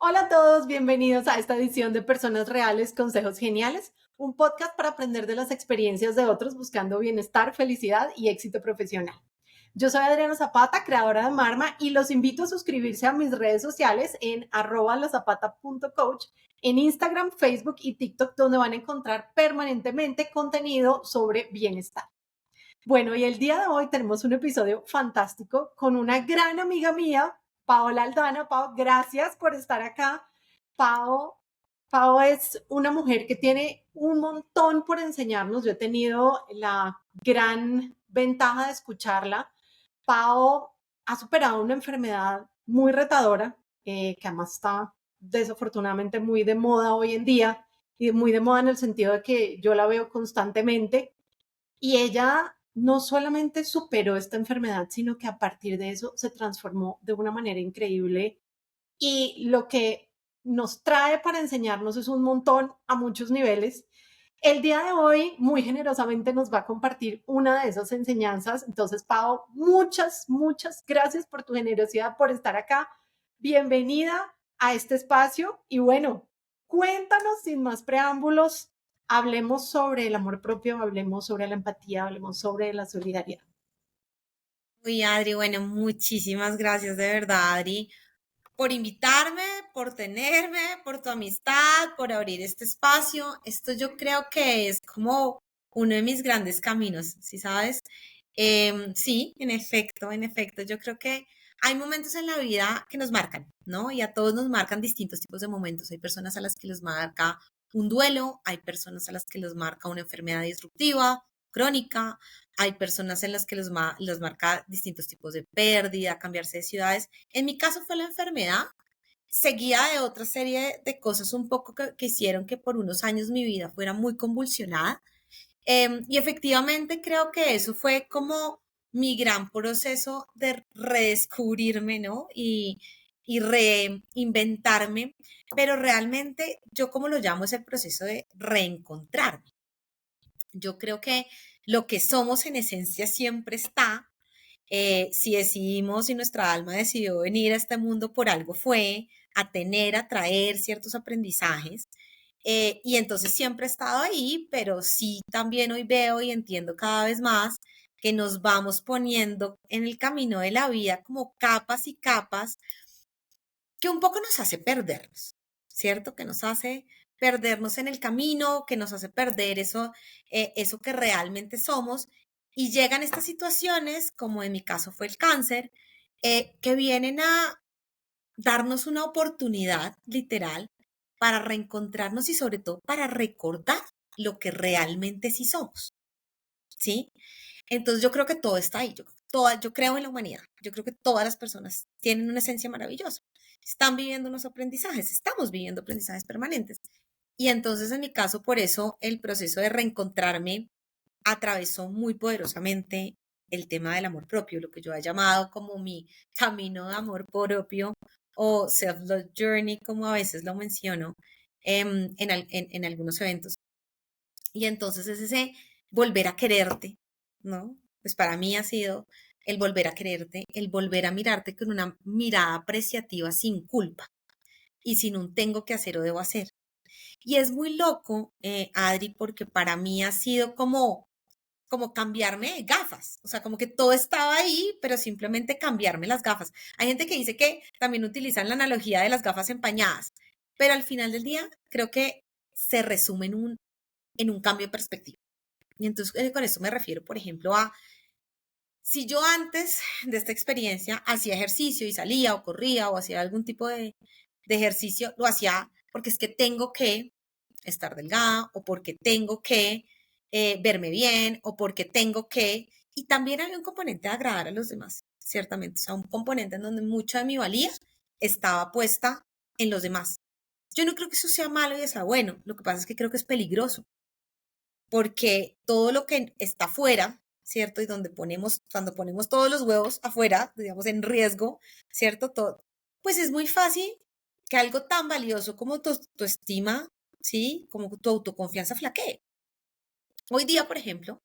Hola a todos, bienvenidos a esta edición de Personas Reales, Consejos Geniales, un podcast para aprender de las experiencias de otros buscando bienestar, felicidad y éxito profesional. Yo soy Adriana Zapata, creadora de Marma, y los invito a suscribirse a mis redes sociales en @lazapata.coach, en Instagram, Facebook y TikTok, donde van a encontrar permanentemente contenido sobre bienestar. Bueno, y el día de hoy tenemos un episodio fantástico con una gran amiga mía, Paola Aldana. Pao, gracias por estar acá. Pao, Pao es una mujer que tiene un montón por enseñarnos. Yo he tenido la gran ventaja de escucharla. Pao ha superado una enfermedad muy retadora, que además está desafortunadamente muy de moda hoy en día, y muy de moda en el sentido de que yo la veo constantemente. Y ella no solamente superó esta enfermedad, sino que a partir de eso se transformó de una manera increíble. Y lo que nos trae para enseñarnos es un montón a muchos niveles. El día de hoy, muy generosamente, nos va a compartir una de esas enseñanzas. Entonces, Pau, muchas gracias por tu generosidad, por estar acá. Bienvenida a este espacio. Y bueno, cuéntanos sin más preámbulos. Hablemos sobre el amor propio, hablemos sobre la empatía, hablemos sobre la solidaridad. Uy, Adri, bueno, muchísimas gracias de verdad, Adri, por invitarme, por tenerme, por tu amistad, por abrir este espacio. Esto yo creo que es como uno de mis grandes caminos, ¿sí sabes? Sí, en efecto, yo creo que hay momentos en la vida que nos marcan, ¿no? Y a todos nos marcan distintos tipos de momentos. Hay personas a las que les marca un duelo, hay personas a las que les marca una enfermedad disruptiva, crónica, hay personas en las que los marca distintos tipos de pérdida, cambiarse de ciudades. En mi caso fue la enfermedad, seguida de otra serie de cosas un poco que hicieron que por unos años mi vida fuera muy convulsionada. Y efectivamente creo que eso fue como mi gran proceso de redescubrirme, ¿no? Y reinventarme, pero realmente yo como lo llamo es el proceso de reencontrarme. Yo creo que lo que somos en esencia siempre está. Si decidimos, si nuestra alma decidió venir a este mundo por algo fue, a tener, a traer ciertos aprendizajes. Y entonces siempre he estado ahí, pero sí también hoy veo y entiendo cada vez más que nos vamos poniendo en el camino de la vida como capas y capas que un poco nos hace perdernos, ¿cierto? Que nos hace perdernos en el camino, que nos hace perder eso que realmente somos. Y llegan estas situaciones, como en mi caso fue el cáncer, que vienen a darnos una oportunidad literal para reencontrarnos y sobre todo para recordar lo que realmente sí somos, ¿sí? Entonces yo creo que todo está ahí. Yo creo en la humanidad. Yo creo que todas las personas tienen una esencia maravillosa. Están viviendo unos aprendizajes, estamos viviendo aprendizajes permanentes. Y entonces en mi caso, por eso el proceso de reencontrarme atravesó muy poderosamente el tema del amor propio, lo que yo he llamado como mi camino de amor propio o self-love journey, como a veces lo menciono en algunos eventos. Y entonces es ese volver a quererte, ¿no? Pues para mí ha sido el volver a quererte, el volver a mirarte con una mirada apreciativa sin culpa y sin un tengo que hacer o debo hacer. Y es muy loco, Adri, porque para mí ha sido como cambiarme de gafas, o sea, como que todo estaba ahí, pero simplemente cambiarme las gafas. Hay gente que dice que también utilizan la analogía de las gafas empañadas, pero al final del día creo que se resume en un cambio de perspectiva. Y entonces con eso me refiero, por ejemplo, a si yo antes de esta experiencia hacía ejercicio y salía o corría o hacía algún tipo de ejercicio, lo hacía porque es que tengo que estar delgada o porque tengo que verme bien o porque tengo que... Y también hay un componente de agradar a los demás, ciertamente. O sea, un componente en donde mucha de mi valía estaba puesta en los demás. Yo no creo que eso sea malo y sea bueno. Lo que pasa es que creo que es peligroso porque todo lo que está afuera, ¿cierto? Y cuando ponemos todos los huevos afuera, digamos, en riesgo, ¿cierto? Todo, pues es muy fácil que algo tan valioso como tu estima, ¿sí? Como tu autoconfianza flaquee. Hoy día, por ejemplo,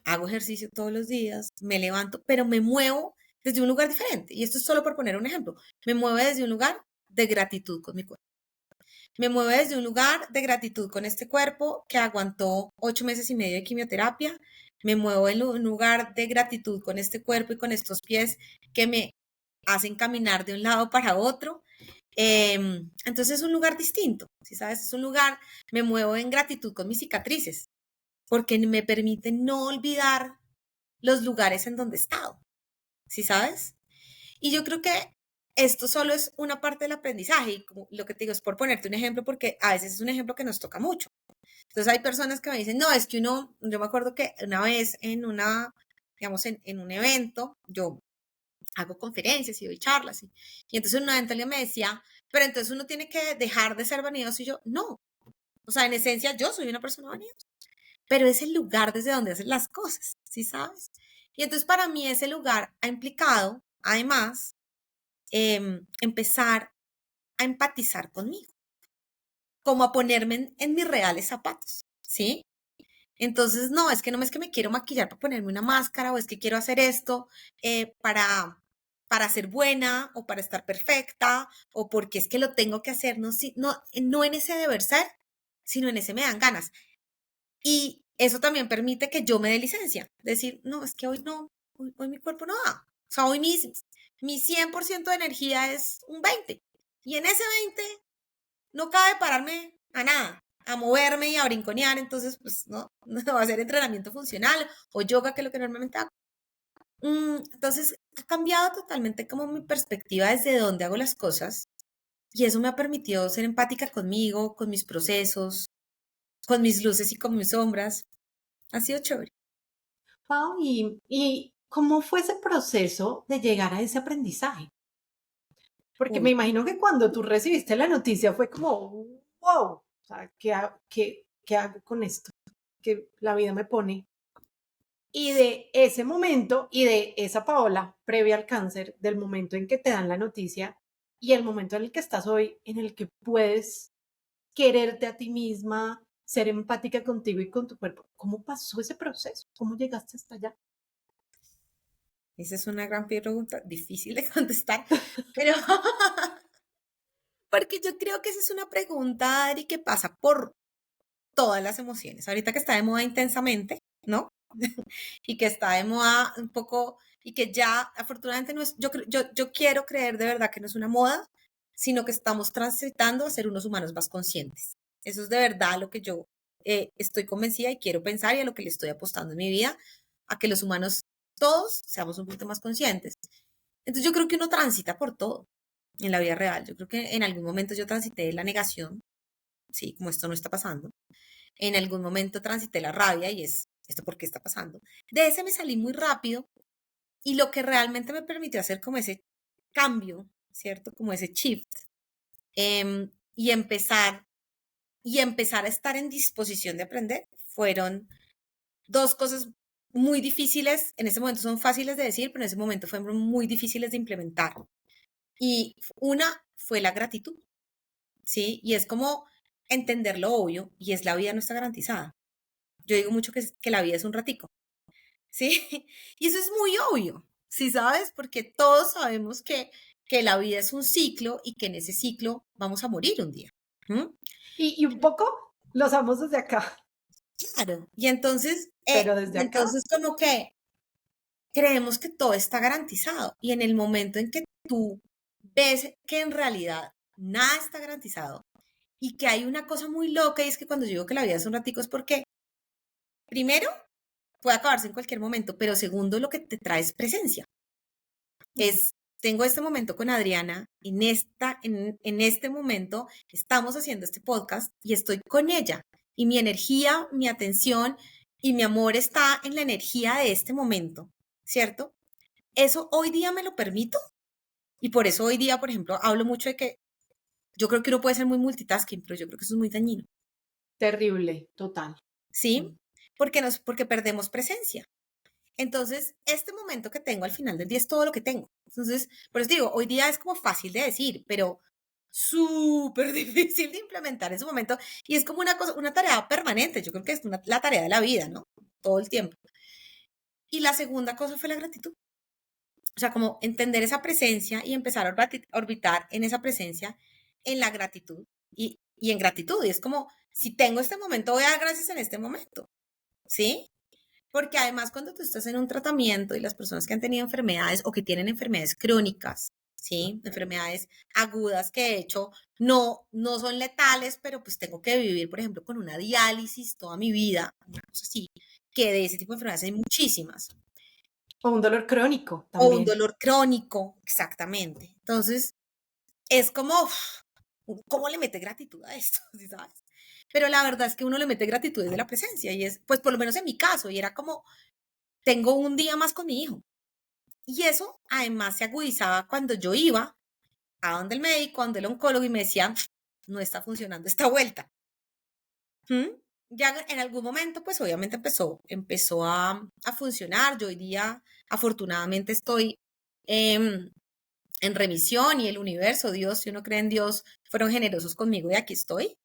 hago ejercicio todos los días, me levanto, pero me muevo desde un lugar diferente. Y esto es solo por poner un ejemplo. Me muevo desde un lugar de gratitud con mi cuerpo. Me muevo desde un lugar de gratitud con este cuerpo que aguantó 8 meses y medio de quimioterapia. Me muevo en un lugar de gratitud con este cuerpo y con estos pies que me hacen caminar de un lado para otro. Entonces es un lugar distinto, ¿sí sabes? Es un lugar, me muevo en gratitud con mis cicatrices, porque me permite no olvidar los lugares en donde he estado, ¿sí sabes? Y yo creo que esto solo es una parte del aprendizaje y como lo que te digo es por ponerte un ejemplo, porque a veces es un ejemplo que nos toca mucho. Entonces hay personas que me dicen, no, es que yo me acuerdo que una vez en digamos, en un evento, yo hago conferencias y doy charlas. Y entonces en un evento alguien me decía, pero entonces uno tiene que dejar de ser vanidoso. Y yo, no. O sea, en esencia yo soy una persona vanidosa, pero es el lugar desde donde hacen las cosas, ¿sí sabes? Y entonces para mí ese lugar ha implicado, además, empezar a empatizar conmigo, como a ponerme en mis reales zapatos, ¿sí? Entonces, no, es que no es que me quiero maquillar para ponerme una máscara o es que quiero hacer esto para ser buena o para estar perfecta o porque es que lo tengo que hacer, no, no en ese deber ser, sino en ese me dan ganas. Y eso también permite que yo me dé licencia, decir, no, es que hoy no, hoy mi cuerpo no da. O sea, hoy mi 100% de energía es un 20 y en ese 20 no cabe pararme a nada, a moverme y a brinconear, entonces pues no va a ser entrenamiento funcional o yoga, que es lo que normalmente hago. Entonces ha cambiado totalmente como mi perspectiva desde donde hago las cosas y eso me ha permitido ser empática conmigo, con mis procesos, con mis luces y con mis sombras. Ha sido chévere. Pau, ¿y cómo fue ese proceso de llegar a ese aprendizaje? Porque me Uy, imagino que cuando tú recibiste la noticia fue como, wow, o sea, ¿qué hago con esto? Que la vida me pone. Y de ese momento y de esa Paola previa al cáncer, del momento en que te dan la noticia y el momento en el que estás hoy, en el que puedes quererte a ti misma, ser empática contigo y con tu cuerpo, ¿cómo pasó ese proceso? ¿Cómo llegaste hasta allá? esa es una gran pregunta, difícil de contestar, pero porque yo creo que esa es una pregunta, Adri, que pasa por todas las emociones. Ahorita que está de moda intensamente, ¿no? Y que está de moda un poco, y que ya afortunadamente no es, yo quiero creer de verdad que no es una moda, sino que estamos transitando a ser unos humanos más conscientes. Eso es de verdad lo que yo estoy convencida y quiero pensar y a lo que le estoy apostando en mi vida, a que los humanos todos seamos un poquito más conscientes. Entonces yo creo que uno transita por todo en la vida real. Yo creo que en algún momento yo transité la negación, sí, como esto no está pasando. En algún momento transité la rabia y es, ¿esto por qué está pasando? De ese me salí muy rápido y lo que realmente me permitió hacer como ese cambio, ¿cierto? Como ese shift y empezar a estar en disposición de aprender fueron dos cosas muy difíciles. En ese momento son fáciles de decir, pero en ese momento fueron muy difíciles de implementar. Y una fue la gratitud, ¿sí? Y es como entender lo obvio y es la vida no está garantizada. Yo digo mucho que la vida es un ratico, ¿sí? Y eso es muy obvio, ¿sí sabes? Porque todos sabemos que la vida es un ciclo y que en ese ciclo vamos a morir un día. ¿Mm? Y un poco los amos desde acá, Claro. pero desde Y acá, entonces como que creemos que todo está garantizado y en el momento en que tú ves que en realidad nada está garantizado y que hay una cosa muy loca y es que cuando yo digo que la vida es un ratico es porque primero puede acabarse en cualquier momento, pero segundo lo que te trae es presencia. Tengo este momento con Adriana, en este momento estamos haciendo este podcast y estoy con ella y mi energía, mi atención y mi amor está en la energía de este momento, ¿cierto? Eso hoy día me lo permito y por eso hoy día, por ejemplo, hablo mucho de que yo creo que uno puede ser muy multitasking, pero yo creo que eso es muy dañino, terrible, total. ¿sí? Porque perdemos presencia. Entonces, este momento que tengo al final del día es todo lo que tengo. Entonces, por eso digo, hoy día es como fácil de decir, pero súper difícil de implementar en su momento. Y es como una cosa, una tarea permanente. Yo creo que es la tarea de la vida, ¿no? Todo el tiempo. Y la segunda cosa fue la gratitud. O sea, como entender esa presencia y empezar a orbitar en esa presencia, en la gratitud y en gratitud. Y es como, si tengo este momento, voy a dar gracias en este momento, ¿sí? Porque además cuando tú estás en un tratamiento y las personas que han tenido enfermedades o que tienen enfermedades crónicas, ¿sí? Enfermedades agudas que de hecho no son letales, pero pues tengo que vivir, por ejemplo, con una diálisis toda mi vida, una cosa así, que de ese tipo de enfermedades hay muchísimas. O un dolor crónico O un también. dolor crónico, exactamente. Entonces, es como, uf, ¿cómo le mete gratitud a esto? ¿Sí sabes? Pero la verdad es que uno le mete gratitud desde la presencia y es, pues por lo menos en mi caso, y era como, tengo un día más con mi hijo. Y eso además se agudizaba cuando yo iba a donde el médico, a donde el oncólogo y me decía, no está funcionando esta vuelta. ¿Mm? Ya en algún momento, pues obviamente empezó a funcionar. Yo hoy día, afortunadamente, estoy en remisión y el universo, Dios, si uno cree en Dios, fueron generosos conmigo y aquí estoy.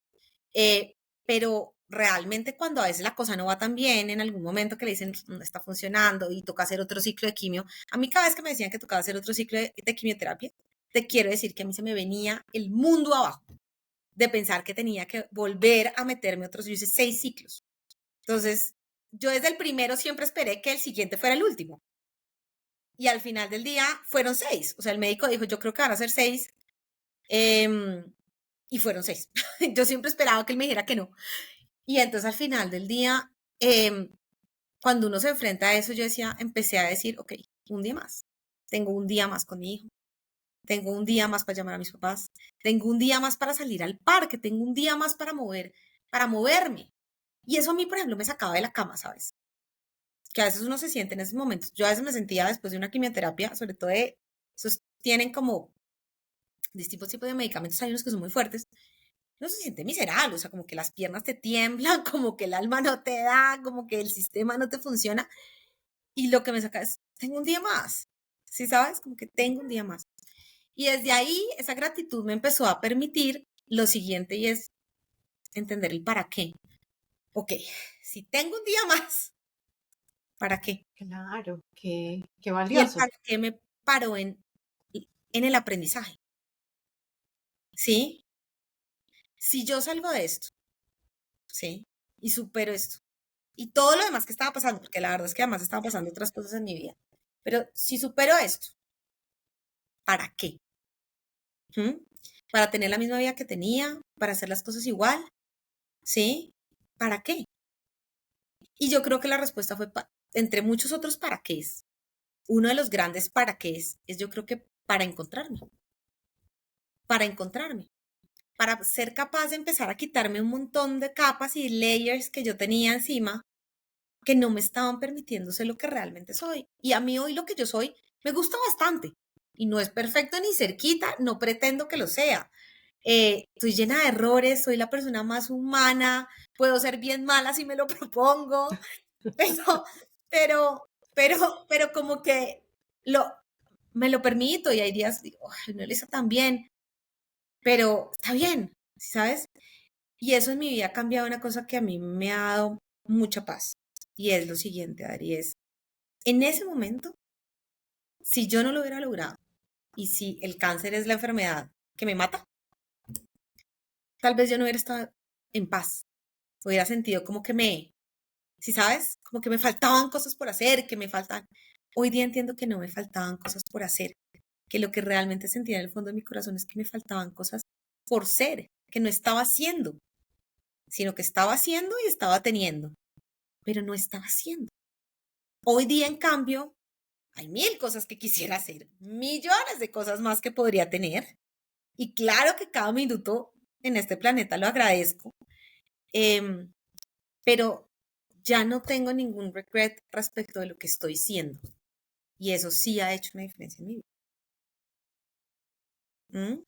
Pero realmente cuando a veces la cosa no va tan bien, en algún momento que le dicen no está funcionando y toca hacer otro ciclo de quimio, a mí cada vez que me decían que tocaba hacer otro ciclo de quimioterapia, te quiero decir que a mí se me venía el mundo abajo de pensar que tenía que volver a meterme otros, yo hice 6 ciclos. Entonces, yo desde el primero siempre esperé que el siguiente fuera el último. Y al final del día fueron 6. O sea, el médico dijo, yo creo que van a ser 6. Y fueron 6. Yo siempre esperaba que él me dijera que no. Y entonces al final del día, cuando uno se enfrenta a eso, yo decía, empecé a decir, ok, un día más. Tengo un día más con mi hijo. Tengo un día más para llamar a mis papás. Tengo un día más para salir al parque. Tengo un día más para moverme. Y eso a mí, por ejemplo, me sacaba de la cama, ¿sabes? Que a veces uno se siente en esos momentos. Yo a veces me sentía después de una quimioterapia, sobre todo de, esos tienen como distintos tipos de medicamentos, hay unos que son muy fuertes, uno se siente miserable, o sea, como que las piernas te tiemblan, como que el alma no te da, como que el sistema no te funciona. Y lo que me saca es, tengo un día más, ¿sí sabes? Como que tengo un día más. Y desde ahí, esa gratitud me empezó a permitir lo siguiente y es entender el para qué. Ok, si tengo un día más, ¿para qué? Claro, qué Y el valioso. para qué me paró en el aprendizaje, ¿sí? Si yo salgo de esto, ¿sí? Y supero esto. Y todo lo demás que estaba pasando, porque la verdad es que además estaban pasando otras cosas en mi vida. Pero si supero esto, ¿para qué? ¿Mm? ¿Para tener la misma vida que tenía? ¿Para hacer las cosas igual? ¿Sí? ¿Para qué? Y yo creo que la respuesta fue, entre muchos otros para qué es. Uno de los grandes para qué es yo creo que para encontrarme, para ser capaz de empezar a quitarme un montón de capas y layers que yo tenía encima que no me estaban permitiendo ser lo que realmente soy. Y a mí hoy lo que yo soy me gusta bastante. Y no es perfecto ni cerquita, no pretendo que lo sea. Estoy llena de errores, soy la persona más humana, puedo ser bien mala si me lo propongo, pero, pero como que lo, me lo permito y hay días, digo, "Ay, no lo hice tan bien, pero está bien, ¿sabes? Y eso en mi vida ha cambiado una cosa que a mí me ha dado mucha paz. Y es lo siguiente, Ari, es en ese momento, si yo no lo hubiera logrado y si el cáncer es la enfermedad que me mata, tal vez yo no hubiera estado en paz. Hubiera sentido como que si sabes, como que me faltaban cosas por hacer, que me faltan. Hoy día entiendo que no me faltaban cosas por hacer, que lo que realmente sentía en el fondo de mi corazón es que me faltaban cosas por ser, que no estaba haciendo, sino que estaba haciendo y estaba teniendo, pero no estaba haciendo. Hoy día, en cambio, hay mil cosas que quisiera hacer, millones de cosas más que podría tener. Y claro que cada minuto en este planeta lo agradezco, em, pero ya no tengo ningún regret respecto de lo que estoy siendo. Y eso sí ha hecho una diferencia en mi vida. ¿Mm?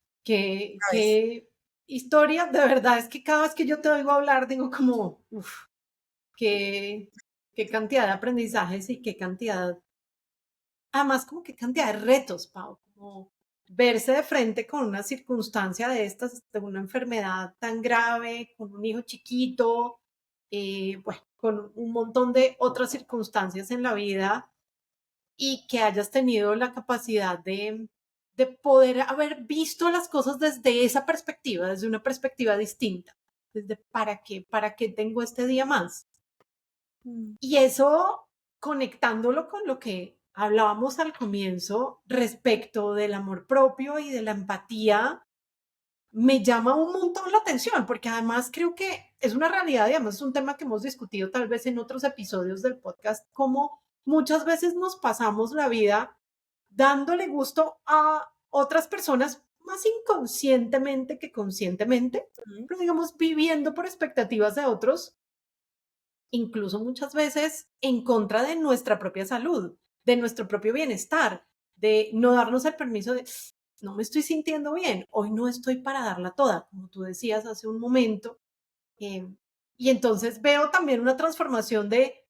¿Sabes? Qué historia, de verdad, es que cada vez que yo te oigo hablar, digo como, uff, qué, qué cantidad de aprendizajes y qué cantidad, además como qué cantidad de retos, Pau, como verse de frente con una circunstancia de estas, de una enfermedad tan grave, con un hijo chiquito, bueno, con un montón de otras circunstancias en la vida y que hayas tenido la capacidad de poder haber visto las cosas desde esa perspectiva, desde una perspectiva distinta, desde para qué tengo este día más. Y eso conectándolo con lo que hablábamos al comienzo respecto del amor propio y de la empatía, me llama un montón la atención, porque además creo que es una realidad y además es un tema que hemos discutido tal vez en otros episodios del podcast, como muchas veces nos pasamos la vida dándole gusto a otras personas más inconscientemente que conscientemente, pero digamos viviendo por expectativas de otros, incluso muchas veces en contra de nuestra propia salud, de nuestro propio bienestar, de no darnos el permiso de, no me estoy sintiendo bien, hoy no estoy para darla toda, como tú decías hace un momento. eh, y entonces veo también una transformación de,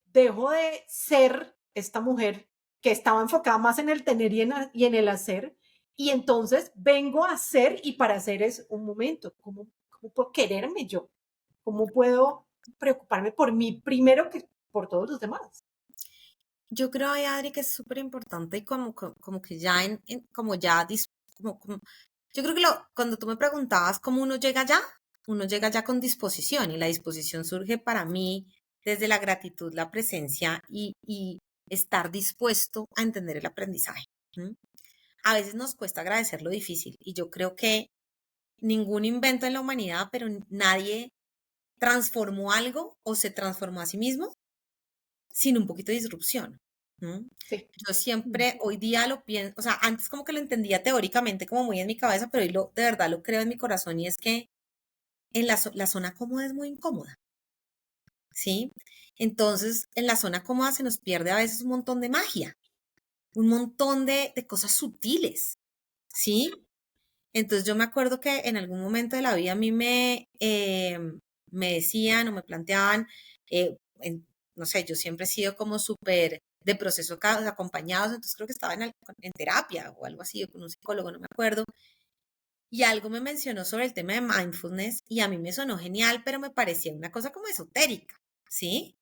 dejo de ser esta mujer que estaba enfocada más en el tener y en el hacer, y entonces vengo a ser, y para hacer es un momento, ¿cómo puedo quererme yo? ¿Cómo puedo preocuparme por mí primero que por todos los demás? Yo creo, Adri, que es súper importante y como que ya como ya, yo creo que cuando tú me preguntabas cómo uno llega ya con disposición y la disposición surge para mí desde la gratitud, la presencia y estar dispuesto a entender el aprendizaje. A veces nos cuesta agradecer lo difícil y yo creo que ningún invento en la humanidad, pero nadie transformó algo o se transformó a sí mismo sin un poquito de disrupción. Sí. Yo siempre, hoy día lo pienso, o sea, antes como que lo entendía teóricamente como muy en mi cabeza, pero hoy de verdad lo creo en mi corazón y es que en la zona cómoda es muy incómoda, ¿sí? Entonces, en la zona cómoda se nos pierde a veces un montón de magia, un montón de cosas sutiles, ¿sí? Entonces yo me acuerdo que en algún momento de la vida a mí me decían o me planteaban, no sé, yo siempre he sido como súper de procesos acompañados, entonces creo que estaba en terapia o algo así, o con un psicólogo, no me acuerdo, y algo me mencionó sobre el tema de mindfulness y a mí me sonó genial, pero me parecía una cosa como esotérica, ¿sí?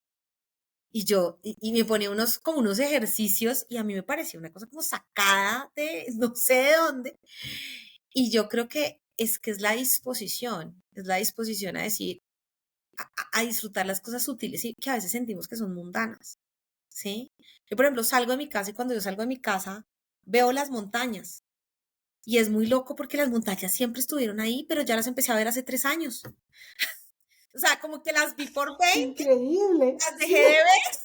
Y me ponía como unos ejercicios y a mí me parecía una cosa como sacada de no sé de dónde. Y yo creo que es la disposición a decir, a disfrutar las cosas sutiles y que a veces sentimos que son mundanas, ¿sí? Yo, por ejemplo, salgo de mi casa y cuando yo salgo de mi casa veo las montañas y es muy loco porque las montañas siempre estuvieron ahí, pero ya las empecé a ver hace 3 años. O sea, como que las vi por 20, Increíble. las dejé Sí, de ver,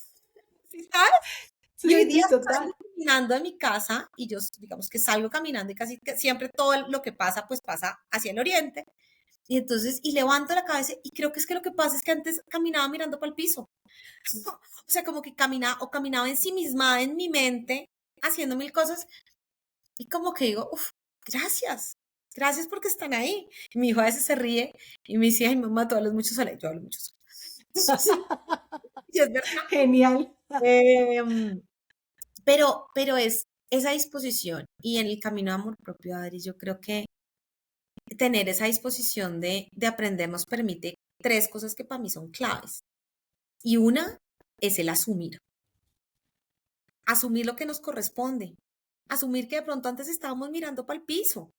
¿sí sabes? Y hoy sí, día sí, total. salgo caminando de mi casa y yo, digamos que salgo caminando y casi que siempre todo lo que pasa, pues pasa hacia el oriente. Y entonces, y levanto la cabeza y creo que es que lo que pasa es que antes caminaba mirando para el piso. O sea, como que caminaba ensimismada en mi mente, haciendo mil cosas y como que digo, uff, gracias. Gracias porque están ahí. Y mi hijo a veces se ríe y me dice, ay, mamá, tú hablas mucho sola. Yo hablo mucho sola. Sí, y es verdad. Genial. Em, pero es esa disposición y en el camino de amor propio, Adri, yo creo que tener esa disposición de aprender nos permite 3 cosas que para mí son claves. Y una es el asumir. Asumir lo que nos corresponde. Asumir que de pronto antes estábamos mirando para el piso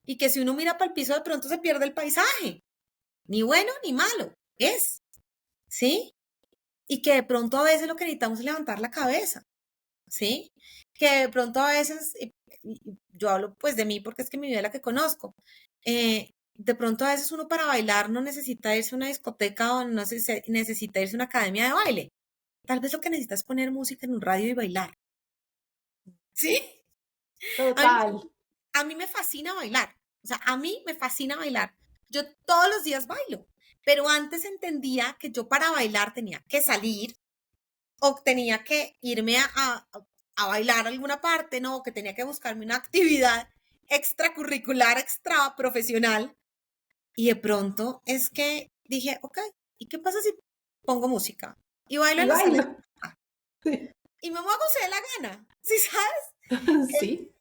y que si uno mira para el piso de pronto se pierde el paisaje. Ni bueno ni malo. Es. ¿Sí? Y que de pronto a veces lo que necesitamos es levantar la cabeza. ¿Sí? Que de pronto a veces, yo hablo pues de mí porque es que mi vida es la que conozco, de pronto a veces uno para bailar no necesita irse a una discoteca o no necesita irse a una academia de baile. Tal vez lo que necesita es poner música en un radio y bailar. ¿Sí? A mí, Total. a mí me fascina bailar. O sea, a mí me fascina bailar. Yo todos los días bailo, pero antes entendía que yo para bailar tenía que salir o tenía que irme a bailar a alguna parte, no, que tenía que buscarme una actividad extracurricular, extra profesional. Y de pronto es que dije, ok, ¿y qué pasa si pongo música? Y bailo Y en la sala bailo. Sí. y me muevo se dé la gana, ¿sí sabes? Sí.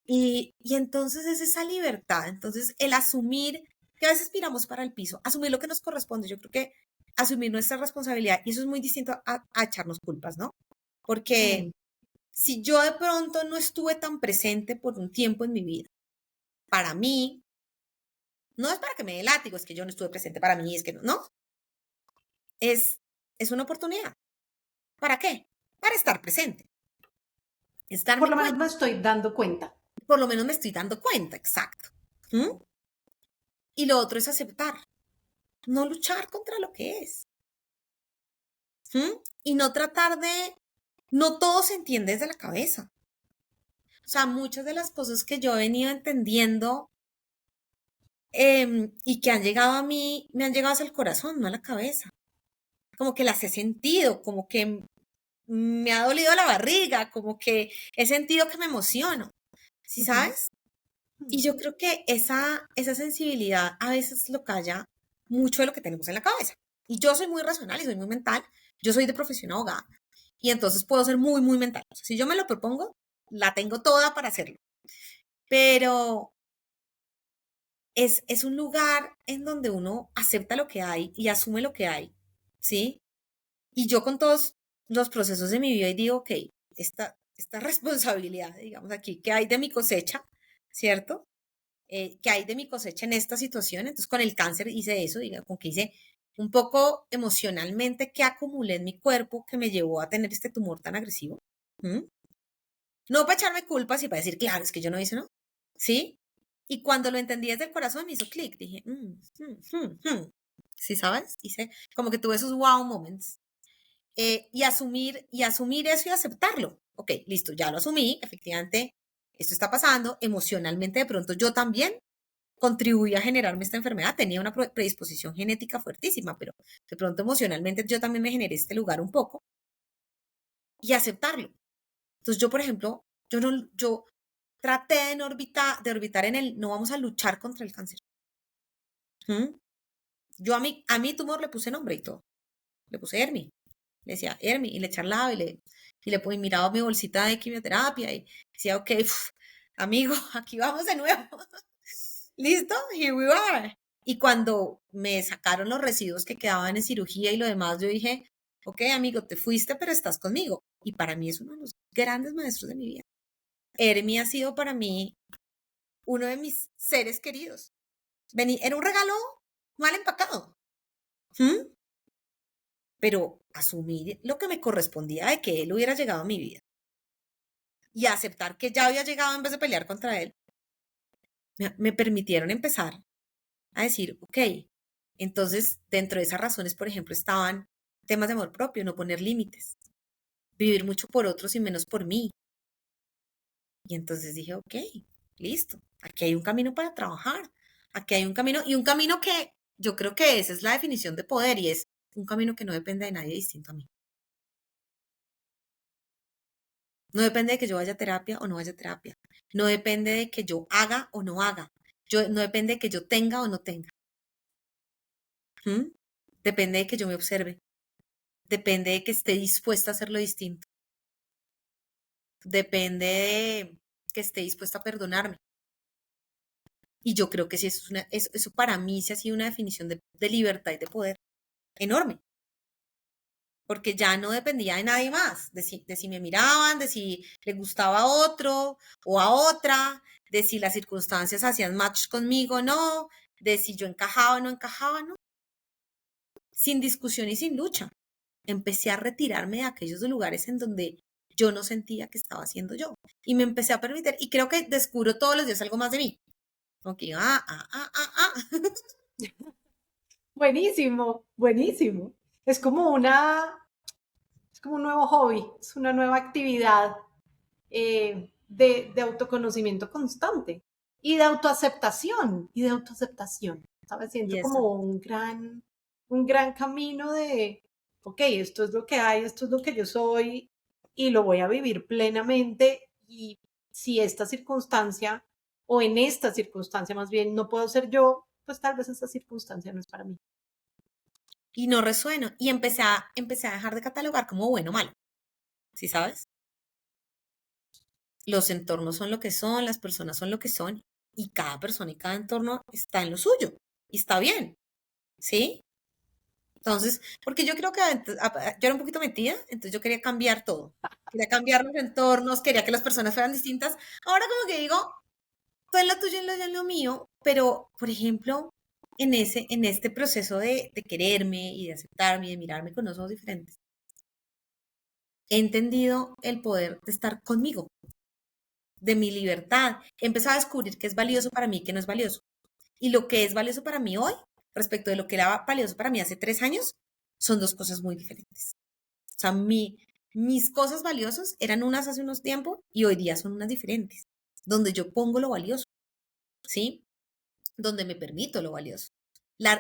Y entonces es esa libertad, entonces el asumir que a veces miramos para el piso, asumir lo que nos corresponde, yo creo que asumir nuestra responsabilidad, y eso es muy distinto a echarnos culpas, ¿no? Porque si yo de pronto no estuve tan presente por un tiempo en mi vida, para mí, no es para que me dé látigo, es que yo no estuve presente para mí, es que no, es una oportunidad. ¿Para qué? Para estar presente, es Por darme lo menos cuenta, me estoy dando cuenta. por lo menos me estoy dando cuenta, exacto. ¿Mm? Y lo otro es aceptar, no luchar contra lo que es. ¿Mm? Y no tratar de, no todo se entiende desde la cabeza. O sea, muchas de las cosas que yo he venido entendiendo y que han llegado a mí, me han llegado hacia el corazón, no a la cabeza. Como que las he sentido, como que me ha dolido la barriga, como que he sentido que me emociono, ¿sí sabes? Y yo creo que esa sensibilidad a veces lo calla mucho de lo que tenemos en la cabeza. Y yo soy muy racional y soy muy mental. Yo soy de profesión abogada. Y entonces puedo ser muy, muy mental. O sea, si yo me lo propongo, la tengo toda para hacerlo. Pero es un lugar en donde uno acepta lo que hay y asume lo que hay, ¿sí? Y yo con todos los procesos de mi vida y digo, ok, esta responsabilidad, digamos aquí, ¿qué hay de mi cosecha? ¿Cierto? ¿Qué hay de mi cosecha en esta situación? Entonces con el cáncer hice eso, digamos, como que hice un poco emocionalmente que acumulé en mi cuerpo que me llevó a tener este tumor tan agresivo. ¿Mm? No para echarme culpas y para decir, claro, es que yo no hice, ¿no? ¿Sí? Y cuando lo entendí desde el corazón me hizo clic, dije, ¿sí sabes? Hice como que tuve esos wow moments. Y asumir eso y aceptarlo. Ok, listo, ya lo asumí, efectivamente, esto está pasando, emocionalmente de pronto yo también contribuí a generarme esta enfermedad, tenía una predisposición genética fuertísima, pero de pronto emocionalmente yo también me generé este lugar un poco y aceptarlo. Entonces yo, por ejemplo, yo traté de orbitar en el, no vamos a luchar contra el cáncer. ¿Mm? Yo a mi tumor le puse nombre y todo. Le puse Hermi. Le decía Hermi y le charlaba y miraba mi bolsita de quimioterapia y decía, ok, amigo, aquí vamos de nuevo. ¿Listo? Here we are. Y cuando me sacaron los residuos que quedaban en cirugía y lo demás, yo dije, ok, amigo, te fuiste, pero estás conmigo. Y para mí es uno de los grandes maestros de mi vida. Hermi ha sido para mí uno de mis seres queridos. Era un regalo mal empacado. ¿Mm? Pero asumir lo que me correspondía de que él hubiera llegado a mi vida y aceptar que ya había llegado en vez de pelear contra él, me permitieron empezar a decir, ok, entonces dentro de esas razones, por ejemplo, estaban temas de amor propio, no poner límites, vivir mucho por otros y menos por mí. Y entonces dije, ok, listo, aquí hay un camino para trabajar, aquí hay un camino y un camino que yo creo que esa es la definición de poder y es un camino que no depende de nadie distinto a mí. No depende de que yo vaya a terapia o no vaya a terapia. No depende de que yo haga o no haga. No depende de que yo tenga o no tenga. ¿Mm? Depende de que yo me observe. Depende de que esté dispuesta a hacerlo distinto. Depende de que esté dispuesta a perdonarme. Y yo creo que sí, eso para mí sí ha sido una definición de libertad y de poder enorme. Porque ya no dependía de nadie más, de si me miraban, de si le gustaba a otro o a otra, de si las circunstancias hacían match conmigo o no, de si yo encajaba o no encajaba, no. Sin discusión y sin lucha. Empecé a retirarme de aquellos lugares en donde yo no sentía que estaba siendo yo. Y me empecé a permitir, y creo que descubro todos los días algo más de mí. Como que, Buenísimo, buenísimo. Es como un nuevo hobby, es una nueva actividad de autoconocimiento constante y de autoaceptación, ¿sabes? Y Siento eso. como un gran camino de, ok, esto es lo que hay, esto es lo que yo soy y lo voy a vivir plenamente y si esta circunstancia o en esta circunstancia más bien no puedo ser yo, pues tal vez esta circunstancia no es para mí. Y no resueno. Y empecé a dejar de catalogar como bueno o malo. ¿Sí sabes? Los entornos son lo que son, las personas son lo que son, y cada persona y cada entorno está en lo suyo, y está bien, ¿sí? Entonces, porque yo creo que yo era un poquito metida, entonces yo quería cambiar todo. Quería cambiar los entornos, quería que las personas fueran distintas. Ahora como que digo, todo es lo tuyo y lo mío, pero, por ejemplo, en este proceso de quererme y de aceptarme y de mirarme con los ojos diferentes, he entendido el poder de estar conmigo, de mi libertad. He empezado a descubrir qué es valioso para mí y qué no es valioso. Y lo que es valioso para mí hoy, respecto de lo que era valioso para mí hace 3 años, son dos cosas muy diferentes. O sea, mis cosas valiosas eran unas hace unos tiempos y hoy día son unas diferentes, donde yo pongo lo valioso, ¿sí? Donde me permito lo valioso.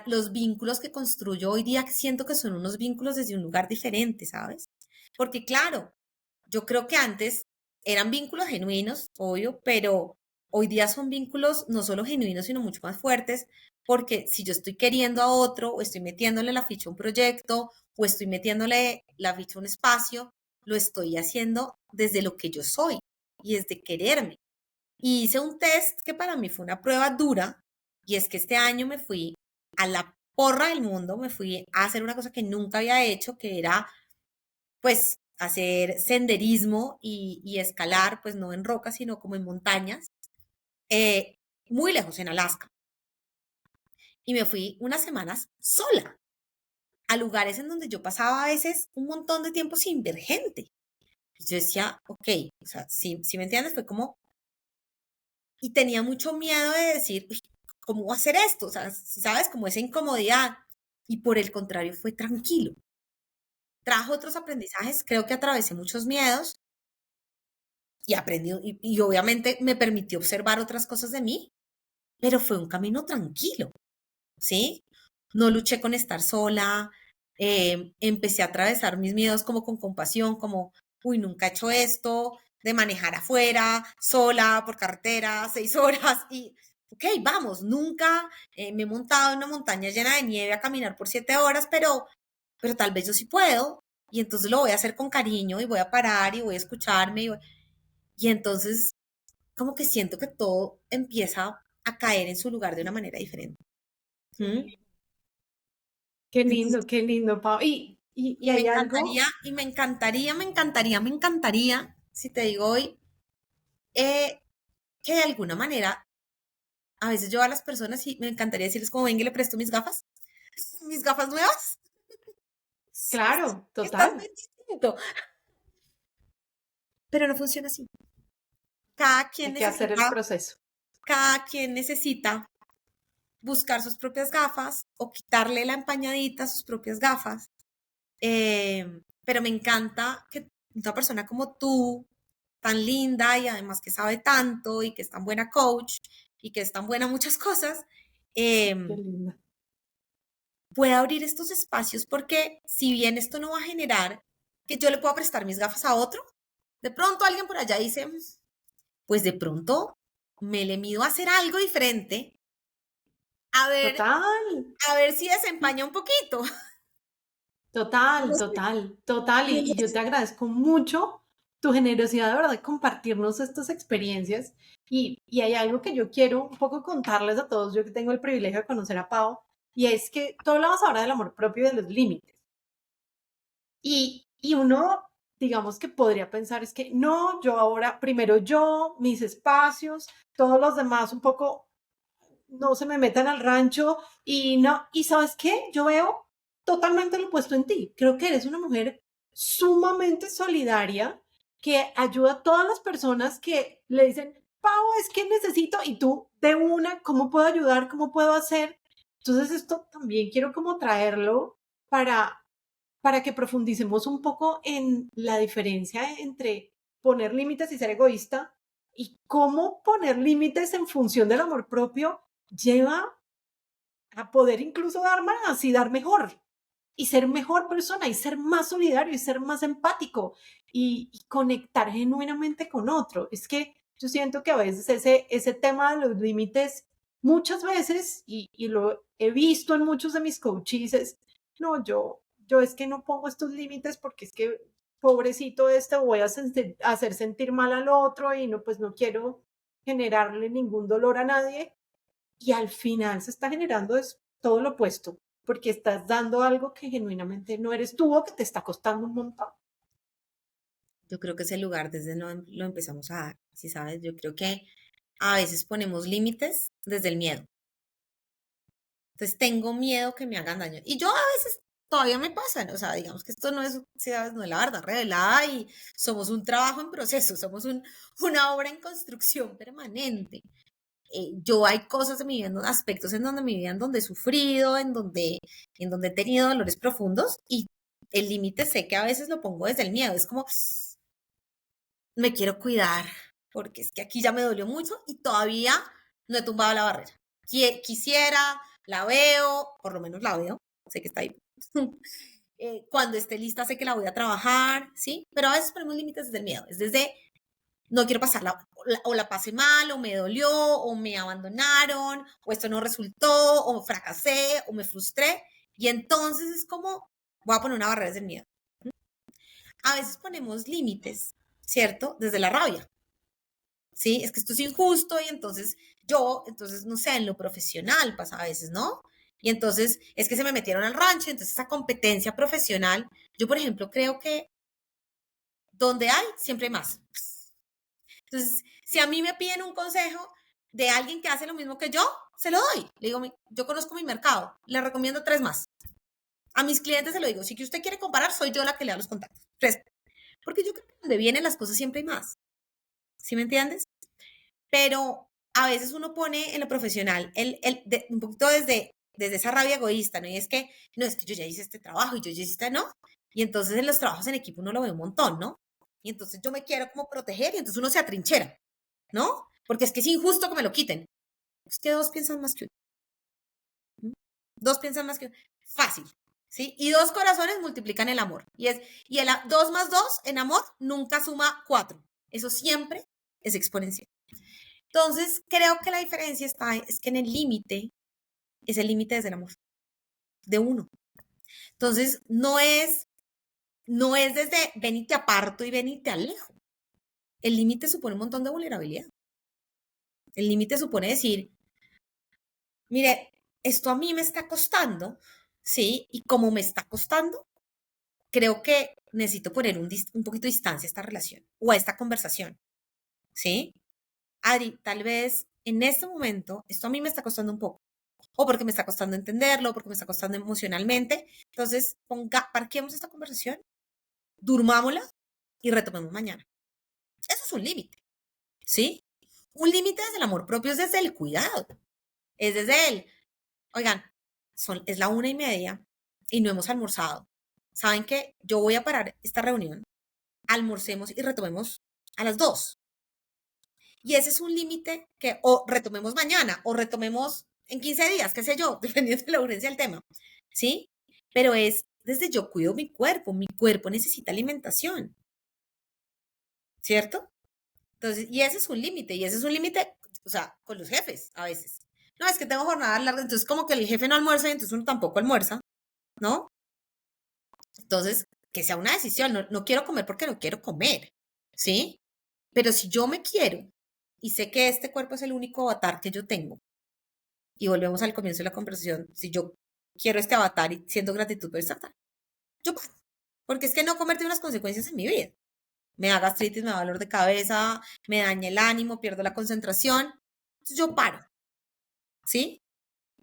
Los vínculos que construyo hoy día siento que son unos vínculos desde un lugar diferente, ¿sabes? Porque claro, yo creo que antes eran vínculos genuinos, obvio, pero hoy día son vínculos no solo genuinos, sino mucho más fuertes, porque si yo estoy queriendo a otro, o estoy metiéndole la ficha a un proyecto, o estoy metiéndole la ficha a un espacio, lo estoy haciendo desde lo que yo soy y desde quererme. Y hice un test que para mí fue una prueba dura, y es que este año me fui a la porra del mundo, me fui a hacer una cosa que nunca había hecho, que era pues hacer senderismo y escalar, pues no en rocas, sino como en montañas, eh, muy lejos, en Alaska. Y me fui unas semanas sola, a lugares en donde yo pasaba a veces un montón de tiempo sin ver gente. Y yo decía, ok, o sea, si me entiendes, fue como, y tenía mucho miedo de decir, "Uy, ¿cómo voy a hacer esto? O sea, si sabes, como esa incomodidad. Y por el contrario, fue tranquilo. Trajo otros aprendizajes, creo que atravesé muchos miedos y aprendí, y obviamente me permitió observar otras cosas de mí, pero fue un camino tranquilo, ¿sí? No luché con estar sola, empecé a atravesar mis miedos como con compasión, como, uy, nunca he hecho esto, de manejar afuera, sola, por carretera, 6 horas, y, ok, vamos, nunca me he montado en una montaña llena de nieve a caminar por 7 horas, pero tal vez yo sí puedo, y entonces lo voy a hacer con cariño, y voy a parar, y voy a escucharme, y entonces como que siento que todo empieza a caer en su lugar de una manera diferente. ¿Mm? Entonces, Qué lindo, Pau. Y y me hay encantaría, algo, y me encantaría, si te digo hoy, eh, que de alguna manera, a veces yo a las personas y me encantaría decirles como, venga, le presto mis gafas nuevas. claro, Estás total. muy distinto. Pero no funciona así. Cada quien Hay que hacer el necesita, proceso. cada quien necesita buscar sus propias gafas o quitarle la empañadita a sus propias gafas. Pero me encanta que una persona como tú, tan linda y además que sabe tanto y que es tan buena coach y que es tan buena muchas cosas, Qué eh, linda. pueda abrir estos espacios porque si bien esto no va a generar que yo le pueda prestar mis gafas a otro, de pronto alguien por allá dice, pues de pronto me le mido a hacer algo diferente, a ver, Total, a ver si desempaña un poquito. total, No sé, total, total. no Y yo sé. te agradezco mucho tu generosidad de verdad de compartirnos estas experiencias. Y hay algo que yo quiero un poco contarles a todos, yo que tengo el privilegio de conocer a Pau, y es que tú hablabas ahora del amor propio y de los límites. Y uno, digamos que podría pensar es que no, yo ahora, primero yo, mis espacios, todos los demás un poco no se me metan al rancho y no, y ¿sabes qué? Yo veo totalmente lo opuesto en ti. Creo que eres una mujer sumamente solidaria que ayuda a todas las personas que le dicen, Pau, es que necesito, y tú de una, ¿cómo puedo ayudar? ¿Cómo puedo hacer? Entonces esto también quiero como traerlo para que profundicemos un poco en la diferencia entre poner límites y ser egoísta y cómo poner límites en función del amor propio lleva a poder incluso dar más y dar mejor y ser mejor persona y ser más solidario y ser más empático y conectar genuinamente con otro. Es que yo siento que a veces ese tema de los límites, muchas veces, y lo he visto en muchos de mis coaches, es, no, yo es que no pongo estos límites porque es que pobrecito este voy a hacer sentir mal al otro y no, pues no quiero generarle ningún dolor a nadie y al final se está generando es todo lo opuesto. porque estás dando algo que genuinamente no eres tú o que te está costando un montón. Yo creo que ese lugar desde lo empezamos a dar, ¿sí sabes? Yo creo que a veces ponemos límites desde el miedo. Entonces tengo miedo que me hagan daño. Y yo a veces todavía me pasa, o sea, digamos que esto no es, ¿sabes? No es la verdad revelada y somos un trabajo en proceso, somos una obra en construcción permanente. Yo hay cosas de mi vida, aspectos en donde mi vida, en donde he sufrido, en donde he tenido dolores profundos y el límite sé que a veces lo pongo desde el miedo. Es como, me quiero cuidar, porque es que aquí ya me dolió mucho y todavía no he tumbado la barrera. Quisiera, la veo, por lo menos la veo, sé que está ahí. Cuando esté lista sé que la voy a trabajar, ¿sí? Pero a veces ponemos límites desde el miedo, es desde no quiero pasarla, o la pasé mal, o me dolió, o me abandonaron, o esto no resultó, o fracasé, o me frustré. Y entonces es como, voy a poner una barrera desde el miedo. A veces ponemos límites, ¿cierto? Desde la rabia. ¿Sí? Es que esto es injusto y entonces, no sé, en lo profesional pasa a veces, ¿no? Y entonces es que se me metieron al rancho, entonces esa competencia profesional, yo por ejemplo creo que donde hay, siempre hay más. Entonces, si a mí me piden un consejo de alguien que hace lo mismo que yo, se lo doy. Le digo, yo conozco mi mercado, le recomiendo 3 más. A mis clientes se lo digo, si que usted quiere comparar, soy yo la que le da los contactos. 3. Porque yo creo que donde vienen las cosas siempre hay más. ¿Sí me entiendes? Pero a veces uno pone en lo profesional un poquito desde esa rabia egoísta, ¿no? Y es que, no, es que yo ya hice este trabajo y yo ya hice este, ¿no? Y entonces en los trabajos en equipo uno lo ve un montón, ¿no? Y entonces yo me quiero como proteger y entonces uno se atrinchera, ¿no? Porque es que es injusto que me lo quiten. Es que 2 piensan más que uno. 2 piensan más que uno. Fácil, ¿sí? Y 2 corazones multiplican el amor. Y el 2 más 2 en amor nunca suma 4. Eso siempre es exponencial. Entonces, creo que la diferencia es que en el límite, es el límite desde el amor, de uno. Entonces, no es desde ven y te aparto y ven y te alejo. El límite supone un montón de vulnerabilidad. El límite supone decir, mire, esto a mí me está costando, ¿sí? Y como me está costando, creo que necesito poner un poquito de distancia a esta relación o a esta conversación, ¿sí? Adri, tal vez en este momento esto a mí me está costando un poco, o porque me está costando entenderlo, o porque me está costando emocionalmente. Entonces, parquemos esta conversación, durmámosla y retomemos mañana. Eso es un límite, ¿sí? Un límite desde el amor propio es desde el cuidado, es desde el, oigan, es la 1:30 y no hemos almorzado. ¿Saben qué? Yo voy a parar esta reunión, almorcemos y retomemos a las 2. Y ese es un límite que o retomemos mañana o retomemos en 15 días, qué sé yo, dependiendo de la urgencia del tema, ¿sí? Pero es desde yo cuido mi cuerpo necesita alimentación, ¿cierto? Entonces, y ese es un límite, y ese es un límite, o sea, con los jefes a veces. No, es que tengo jornadas largas, entonces como que el jefe no almuerza y entonces uno tampoco almuerza, ¿no? Entonces, que sea una decisión, no quiero comer porque no quiero comer, ¿sí? Pero si yo me quiero y sé que este cuerpo es el único avatar que yo tengo, y volvemos al comienzo de la conversación, si yo quiero este avatar y siento gratitud por este avatar, yo paro, porque es que no comer tiene unas consecuencias en mi vida. Me da gastritis, me da dolor de cabeza, me daña el ánimo, pierdo la concentración. Entonces yo paro, ¿sí?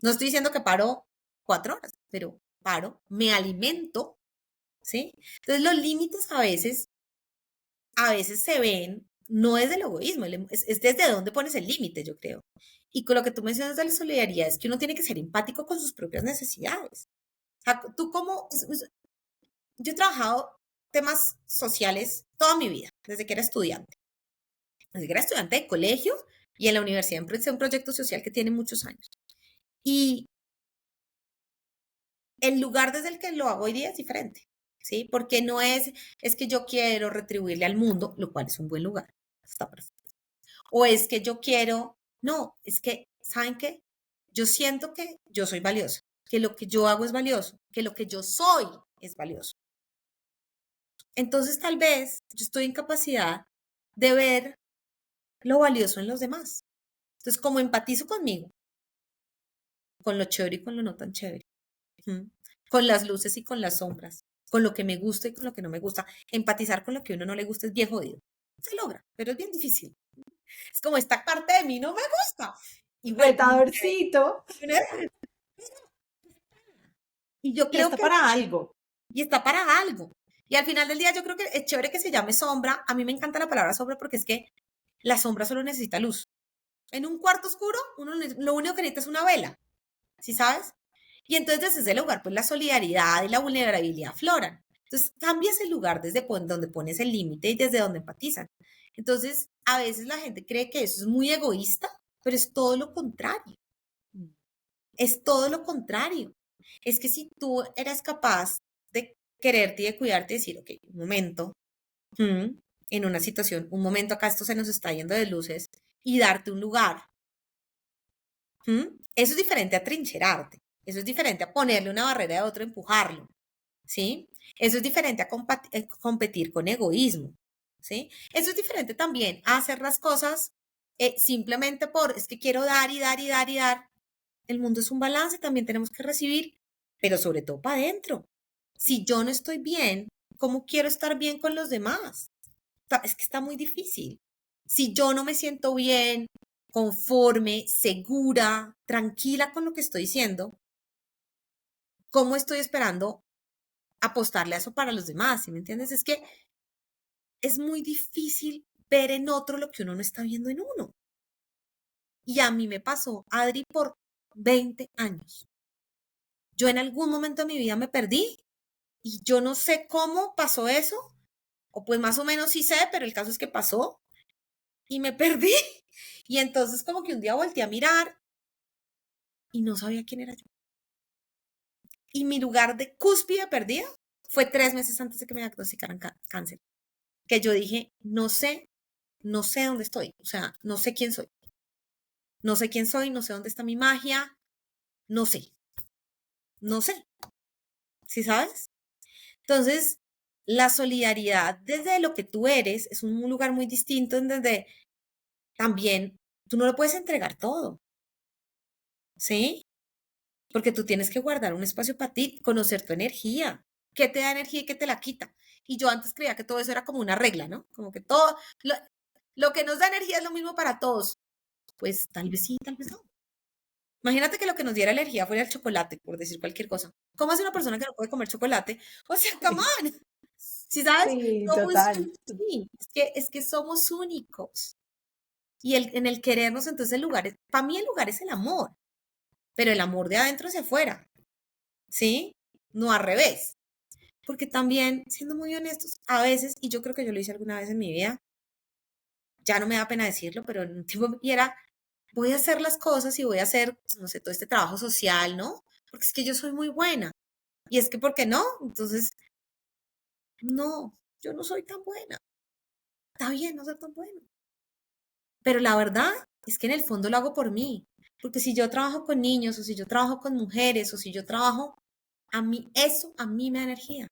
No estoy diciendo que paro 4 horas, pero paro, me alimento, ¿sí? Entonces los límites a veces se ven, no es del egoísmo, es desde dónde pones el límite, yo creo. Y con lo que tú mencionas de la solidaridad es que uno tiene que ser empático con sus propias necesidades. O sea, tú como, yo he trabajado temas sociales toda mi vida, desde que era estudiante. Desde que era estudiante de colegio y en la universidad empecé un proyecto social que tiene muchos años. Y el lugar desde el que lo hago hoy día es diferente, ¿sí? Porque no es que yo quiero retribuirle al mundo, lo cual es un buen lugar, está perfecto. O es que yo quiero, no, es que, ¿saben qué? Yo siento que yo soy valiosa, que lo que yo hago es valioso, que lo que yo soy es valioso. Entonces, tal vez yo estoy en capacidad de ver lo valioso en los demás. Entonces, como empatizo conmigo, con lo chévere y con lo no tan chévere, ¿m? Con las luces y con las sombras, con lo que me gusta y con lo que no me gusta. Empatizar con lo que a uno no le gusta es bien jodido. Se logra, pero es bien difícil. Es como esta parte de mí no me gusta. Y bueno, Retadorcito. y yo Y creo está que para algo. y está para algo. Y al final del día yo creo que es chévere que se llame sombra. A mí me encanta la palabra sombra porque es que la sombra solo necesita luz. En un cuarto oscuro, uno lo único que necesita es una vela, ¿sí sabes? Y entonces desde ese lugar, pues la solidaridad y la vulnerabilidad afloran. Entonces cambias el lugar desde donde pones el límite y desde donde empatizan. Entonces, a veces la gente cree que eso es muy egoísta, pero es todo lo contrario. Es todo lo contrario. Es que si tú eras capaz de quererte y de cuidarte y decir, ok, un momento, en una situación, un momento acá esto se nos está yendo de luces y darte un lugar. Eso es diferente a trincherarte. Eso es diferente a ponerle una barrera a otro, empujarlo. ¿Sí? Eso es diferente a competir con egoísmo. ¿Sí? Eso es diferente también a hacer las cosas simplemente es que quiero dar y dar y dar y dar. El mundo es un balance, también tenemos que recibir, pero sobre todo para adentro. Si yo no estoy bien, ¿cómo quiero estar bien con los demás? Es que está muy difícil. Si yo no me siento bien, conforme, segura, tranquila con lo que estoy diciendo, ¿cómo estoy esperando apostarle a eso para los demás? ¿Sí me entiendes? Es que es muy difícil ver en otro lo que uno no está viendo en uno. Y a mí me pasó, Adri, por 20 años. Yo en algún momento de mi vida me perdí y yo no sé cómo pasó eso, o pues más o menos sí sé, pero el caso es que pasó y me perdí. Y entonces como que un día volteé a mirar y no sabía quién era yo. Y mi lugar de cúspide perdida fue 3 meses antes de que me diagnosticaran cáncer. Que yo dije, no sé dónde estoy, o sea, no sé quién soy. No sé quién soy, no sé dónde está mi magia, no sé, no sé, ¿sí sabes? Entonces, la solidaridad desde lo que tú eres es un lugar muy distinto en donde también tú no lo puedes entregar todo, ¿sí? Porque tú tienes que guardar un espacio para ti, conocer tu energía, qué te da energía y qué te la quita. Y yo antes creía que todo eso era como una regla, ¿no? Como que todo, lo que nos da energía es lo mismo para todos. Pues tal vez sí, tal vez no. Imagínate que lo que nos diera energía fuera el chocolate, por decir cualquier cosa. ¿Cómo hace una persona que no puede comer chocolate? O sea, come on. ¿Sí sabes? Sí, Somos total. sí, es que somos únicos. Y en el querernos, entonces el lugar es, para mí el lugar es el amor, pero el amor de adentro hacia afuera, ¿sí? No al revés. Porque también, siendo muy honestos, a veces, y yo creo que yo lo hice alguna vez en mi vida, ya no me da pena decirlo, pero en un tiempo, y era, voy a hacer las cosas y voy a hacer, no sé, todo este trabajo social, ¿no? Porque es que yo soy muy buena. Y es que, ¿por qué no? Entonces, no, yo no soy tan buena. Está bien no ser tan buena. Pero la verdad es que en el fondo lo hago por mí. Porque si yo trabajo con niños, o si yo trabajo con mujeres, o si yo trabajo, a mí, eso a mí me da energía.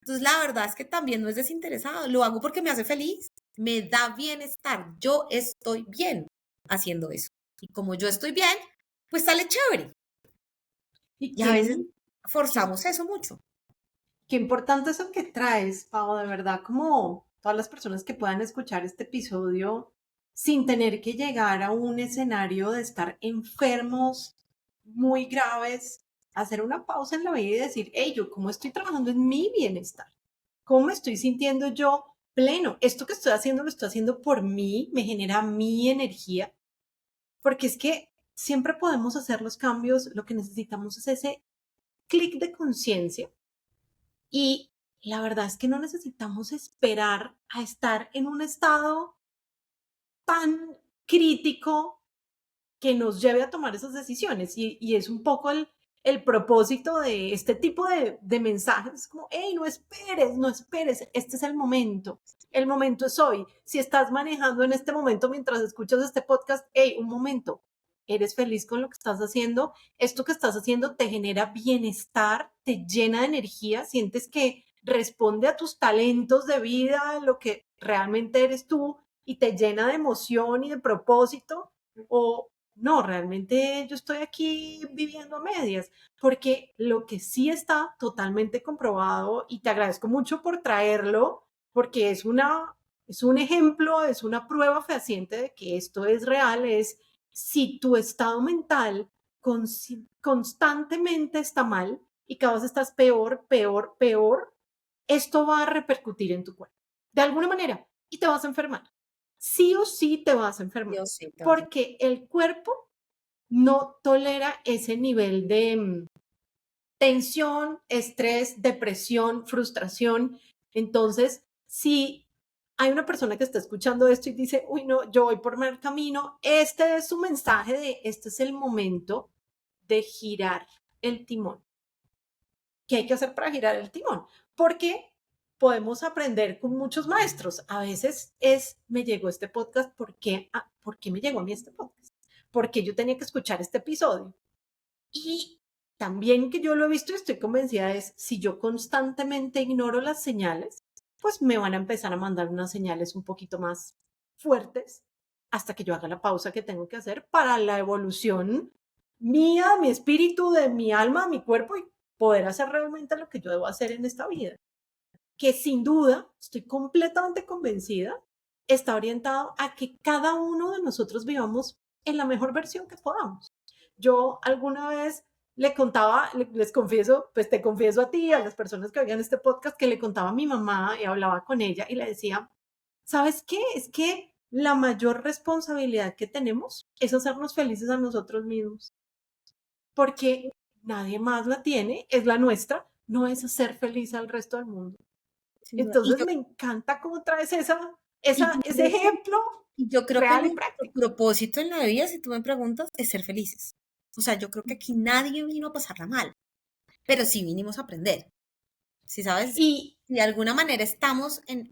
Entonces, la verdad es que también no es desinteresado. Lo hago porque me hace feliz. Me da bienestar. Yo estoy bien haciendo eso. Y como yo estoy bien, pues sale chévere. Y Y a veces qué, forzamos eso mucho. qué importante eso que traes, Pau, de verdad, como todas las personas que puedan escuchar este episodio sin tener que llegar a un escenario de estar enfermos muy graves, hacer una pausa en la vida y decir, hey, yo cómo estoy trabajando en mi bienestar, cómo me estoy sintiendo yo pleno, esto que estoy haciendo lo estoy haciendo por mí, me genera mi energía, porque es que siempre podemos hacer los cambios, lo que necesitamos es ese clic de conciencia y la verdad es que no necesitamos esperar a estar en un estado tan crítico que nos lleve a tomar esas decisiones. Y es un poco el propósito de este tipo de mensajes. Es como, hey, no esperes, no esperes, este es el momento es hoy. Si estás manejando en este momento mientras escuchas este podcast, hey, un momento, eres feliz con lo que estás haciendo, esto que estás haciendo te genera bienestar, te llena de energía, sientes que responde a tus talentos de vida, lo que realmente eres tú y te llena de emoción y de propósito, o no, realmente yo estoy aquí viviendo a medias, porque lo que sí está totalmente comprobado, y te agradezco mucho por traerlo, porque es un ejemplo, es una prueba fehaciente de que esto es real, es si tu estado mental constantemente está mal y cada vez estás peor, peor, peor, esto va a repercutir en tu cuerpo, de alguna manera, y te vas a enfermar. Sí o sí te vas a enfermar, Dios sí, te vas a... porque el cuerpo no tolera ese nivel de tensión, estrés, depresión, frustración. Entonces, si hay una persona que está escuchando esto y dice, uy, no, yo voy por mal camino, este es su mensaje de, este es el momento de girar el timón. ¿Qué hay que hacer para girar el timón? Porque podemos aprender con muchos maestros. A veces me llegó este podcast, ¿por qué me llegó a mí este podcast? Porque yo tenía que escuchar este episodio. Y también que yo lo he visto y estoy convencida es, si yo constantemente ignoro las señales, pues me van a empezar a mandar unas señales un poquito más fuertes hasta que yo haga la pausa que tengo que hacer para la evolución mía, mi espíritu, de mi alma, mi cuerpo y poder hacer realmente lo que yo debo hacer en esta vida. Que sin duda, estoy completamente convencida, está orientado a que cada uno de nosotros vivamos en la mejor versión que podamos. Yo alguna vez le contaba, les confieso, pues te confieso a ti, a las personas que oigan este podcast, que le contaba a mi mamá y hablaba con ella y le decía, ¿sabes qué? Es que la mayor responsabilidad que tenemos es hacernos felices a nosotros mismos, porque nadie más la tiene, es la nuestra, no es hacer feliz al resto del mundo. Sin duda. Entonces me encanta cómo traes Y yo ese creo que, ejemplo y yo creo que real y nuestro práctico. propósito en la vida, si tú me preguntas, es ser felices. O sea, yo creo que aquí nadie vino a pasarla mal, pero sí vinimos a aprender. Si sabes, Y si de alguna manera estamos en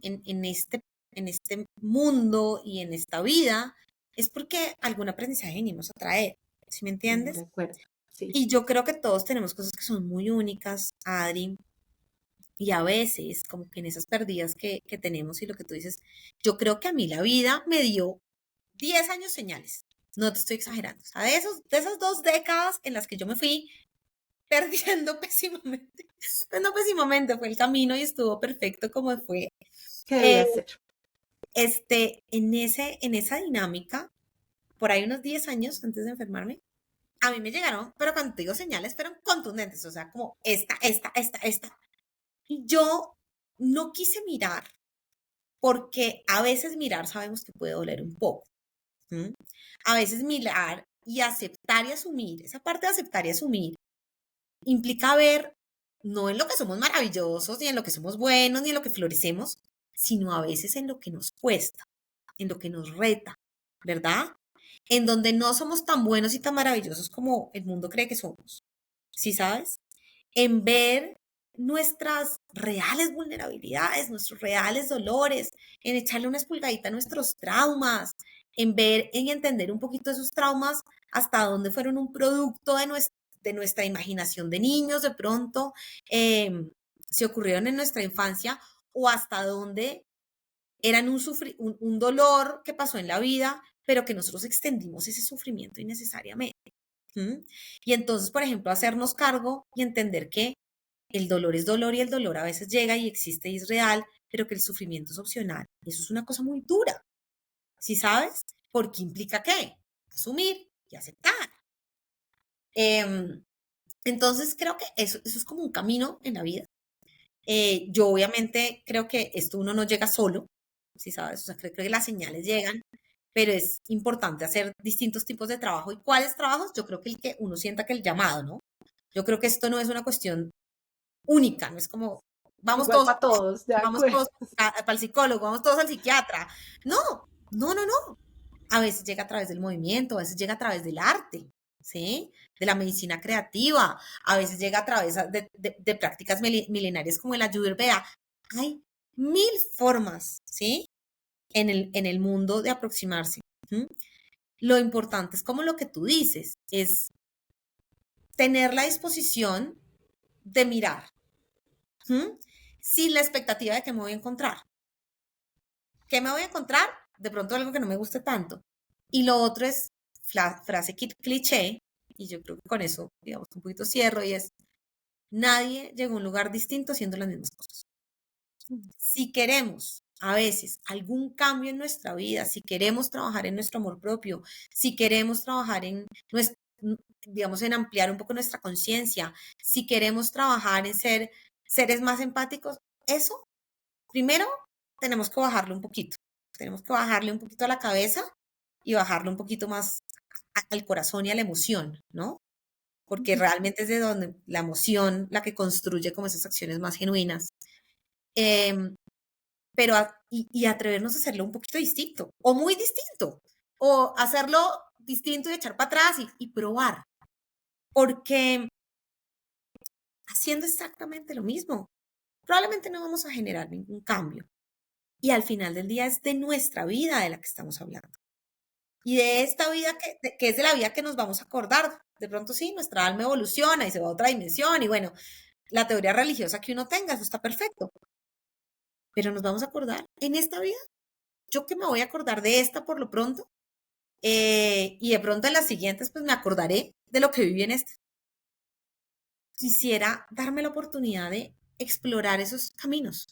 este mundo y en esta vida, es porque algún aprendizaje venimos a traer. ¿Sí me de entiendes? acuerdo, sí. Y yo creo que todos tenemos cosas que son muy únicas, Adri, y a veces, como que en esas pérdidas que tenemos y lo que tú dices, yo creo que a mí la vida me dio 10 años señales. No te estoy exagerando. O sea, de esas 2 décadas en las que yo me fui perdiendo pésimamente. Pues no pésimamente, fue el camino y estuvo perfecto como fue. ¿Qué Eh, debía hacer? en esa dinámica, por ahí unos 10 años antes de enfermarme, a mí me llegaron, pero cuando te digo señales, fueron contundentes, o sea, como esta. Y yo no quise mirar, porque a veces mirar sabemos que puede doler un poco. ¿Mm? A veces mirar y aceptar y asumir, esa parte de aceptar y asumir, implica ver no en lo que somos maravillosos, ni en lo que somos buenos, ni en lo que florecemos, sino a veces en lo que nos cuesta, en lo que nos reta, ¿verdad? En donde no somos tan buenos y tan maravillosos como el mundo cree que somos. ¿Sí sabes? En ver nuestras reales vulnerabilidades, nuestros reales dolores, en echarle una espulgadita a nuestros traumas, en ver, en entender un poquito esos traumas, hasta dónde fueron un producto de nuestra imaginación de niños, de pronto, se ocurrieron en nuestra infancia, o hasta dónde eran un dolor que pasó en la vida, pero que nosotros extendimos ese sufrimiento innecesariamente. ¿Mm? Y entonces, por ejemplo, hacernos cargo y entender que el dolor es dolor y el dolor a veces llega y existe y es real, pero que el sufrimiento es opcional. Eso es una cosa muy dura, ¿sí sabes? Porque implica qué? Asumir y aceptar. Em, entonces, creo que eso es como un camino en la vida. Yo obviamente creo que esto uno no llega solo, ¿sí sabes? O sea, creo que las señales llegan, pero es importante hacer distintos tipos de trabajo. ¿Y cuáles trabajos? Yo creo que el que uno sienta que el llamado, ¿no? Yo creo que esto no es una cuestión única, no es como, vamos Igual todos, para todos, de vamos acuerdo. todos para el psicólogo, vamos todos al psiquiatra. No, no. A veces llega a través del movimiento, a veces llega a través del arte, ¿sí? De la medicina creativa, a veces llega a través de prácticas milenarias como el Ayurveda. Hay mil formas, ¿sí? En el mundo de aproximarse. ¿Mm? Lo importante es como lo que tú dices, es tener la disposición de mirar, ¿Mm? Sin la expectativa de que me voy a encontrar. ¿Qué me voy a encontrar? De pronto algo que no me guste tanto. Y lo otro es frase cliché, y yo creo que con eso, digamos, un poquito cierro, y es, nadie llegó a un lugar distinto haciendo las mismas cosas. Si queremos a veces algún cambio en nuestra vida, si queremos trabajar en nuestro amor propio, si queremos trabajar en digamos, en ampliar un poco nuestra conciencia, si queremos trabajar en ser seres más empáticos, eso primero tenemos que bajarle un poquito. Tenemos que bajarle un poquito a la cabeza y bajarle un poquito más al corazón y a la emoción, ¿no? Porque realmente es de donde la emoción la que construye como esas acciones más genuinas. Pero y atrevernos a hacerlo un poquito distinto o muy distinto o hacerlo distinto y echar para atrás y probar. Porque haciendo exactamente lo mismo, probablemente no vamos a generar ningún cambio. Y al final del día es de nuestra vida de la que estamos hablando. Y de esta vida que es de la vida que nos vamos a acordar. De pronto sí, nuestra alma evoluciona y se va a otra dimensión y bueno, la teoría religiosa que uno tenga, eso está perfecto. Pero nos vamos a acordar en esta vida. Yo que me voy a acordar de esta por lo pronto y de pronto en las siguientes pues me acordaré de lo que viví en esta. Quisiera darme la oportunidad de explorar esos caminos.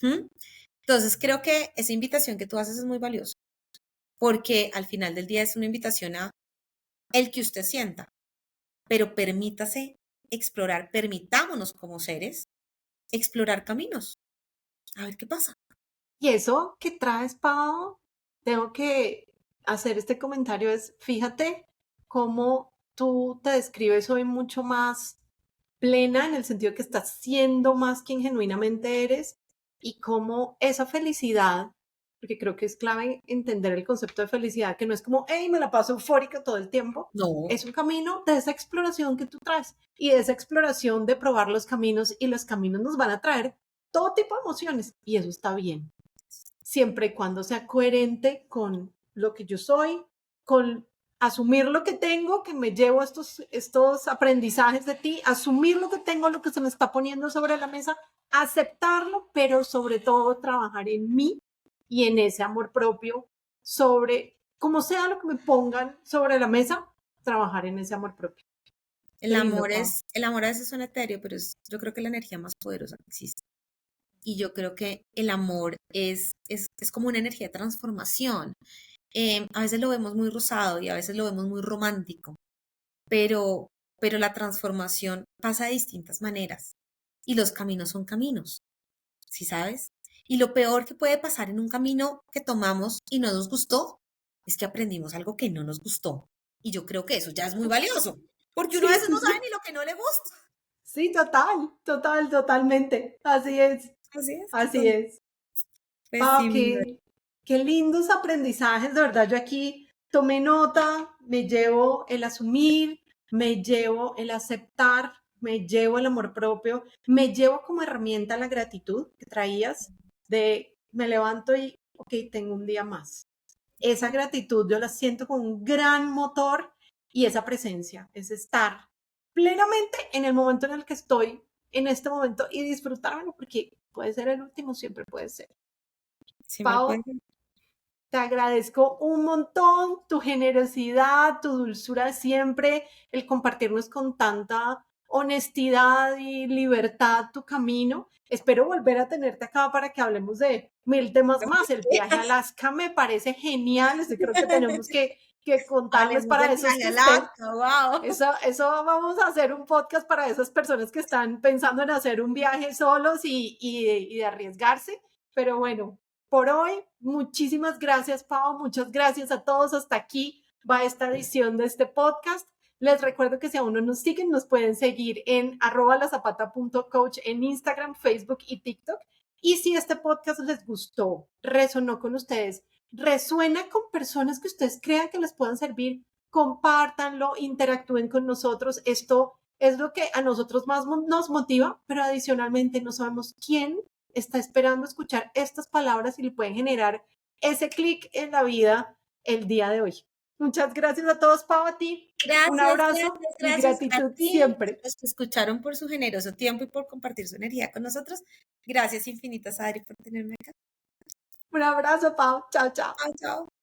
Entonces creo que esa invitación que tú haces es muy valiosa porque al final del día es una invitación a el que usted sienta, pero permítase explorar, permitámonos como seres explorar caminos, a ver qué pasa. Y eso que traes, Pau, tengo que hacer este comentario, es, fíjate cómo tú te describes hoy mucho más plena en el sentido que estás siendo más quien genuinamente eres y cómo esa felicidad, porque creo que es clave entender el concepto de felicidad, que no es como, hey, me la paso eufórica todo el tiempo, No. es un camino de esa exploración que tú traes y de esa exploración de probar los caminos y los caminos nos van a traer todo tipo de emociones y eso está bien siempre y cuando sea coherente con lo que yo soy, con asumir lo que tengo, que me llevo estos aprendizajes de ti, asumir lo que tengo, lo que se me está poniendo sobre la mesa, aceptarlo, pero sobre todo trabajar en mí y en ese amor propio sobre, como sea lo que me pongan sobre la mesa, trabajar en ese amor propio. El amor a veces suena etéreo, pero yo creo que es la energía más poderosa que existe. Y yo creo que el amor es como una energía de transformación. A veces lo vemos muy rosado y a veces lo vemos muy romántico, pero, pero la transformación pasa de distintas maneras y los caminos son caminos, ¿sí sabes? Y lo peor que puede pasar en un camino que tomamos y no nos gustó es que aprendimos algo que no nos gustó. Y yo creo que eso ya es muy valioso, porque uno a Sí, veces sí, no sabe sí. ni lo que no le gusta. Sí, totalmente. Así es, Así es. así Entonces, es. pues Pau, sí, qué lindos aprendizajes, de verdad. Yo aquí tomé nota, me llevo el asumir, me llevo el aceptar, me llevo el amor propio, me llevo como herramienta la gratitud que traías de me levanto y, ok, tengo un día más. Esa gratitud yo la siento como un gran motor y esa presencia, es estar plenamente en el momento en el que estoy en este momento y disfrutármelo porque puede ser el último, siempre puede ser. 100%. Pau, te agradezco un montón tu generosidad, tu dulzura de siempre, el compartirnos con tanta honestidad y libertad tu camino. Espero volver a tenerte acá para que hablemos de mil temas más. El viaje a Alaska me parece genial. Creo que tenemos que contarles Hablemos para del esos viaje que a estén. Alaska, wow. Eso vamos a hacer un podcast para esas personas que están pensando en hacer un viaje solos y de arriesgarse. Pero bueno, por hoy, muchísimas gracias, Pau. Muchas gracias a todos. Hasta aquí va esta edición de este podcast. Les recuerdo que si aún no nos siguen, nos pueden seguir en @lazapata.coach en Instagram, Facebook y TikTok. Y si este podcast les gustó, resonó con ustedes, resuena con personas que ustedes crean que les puedan servir, compártanlo, interactúen con nosotros. Esto es lo que a nosotros más nos motiva, pero adicionalmente no sabemos quién está esperando escuchar estas palabras y le pueden generar ese clic en la vida el día de hoy. Muchas gracias a todos, Pau, a ti. Un abrazo y Gracias a gratitud ti, a siempre. los que escucharon por su generoso tiempo y por compartir su energía con nosotros. Gracias infinitas, Adri, por tenerme acá. Un abrazo, Pau. Chao, chao. Chao, chao.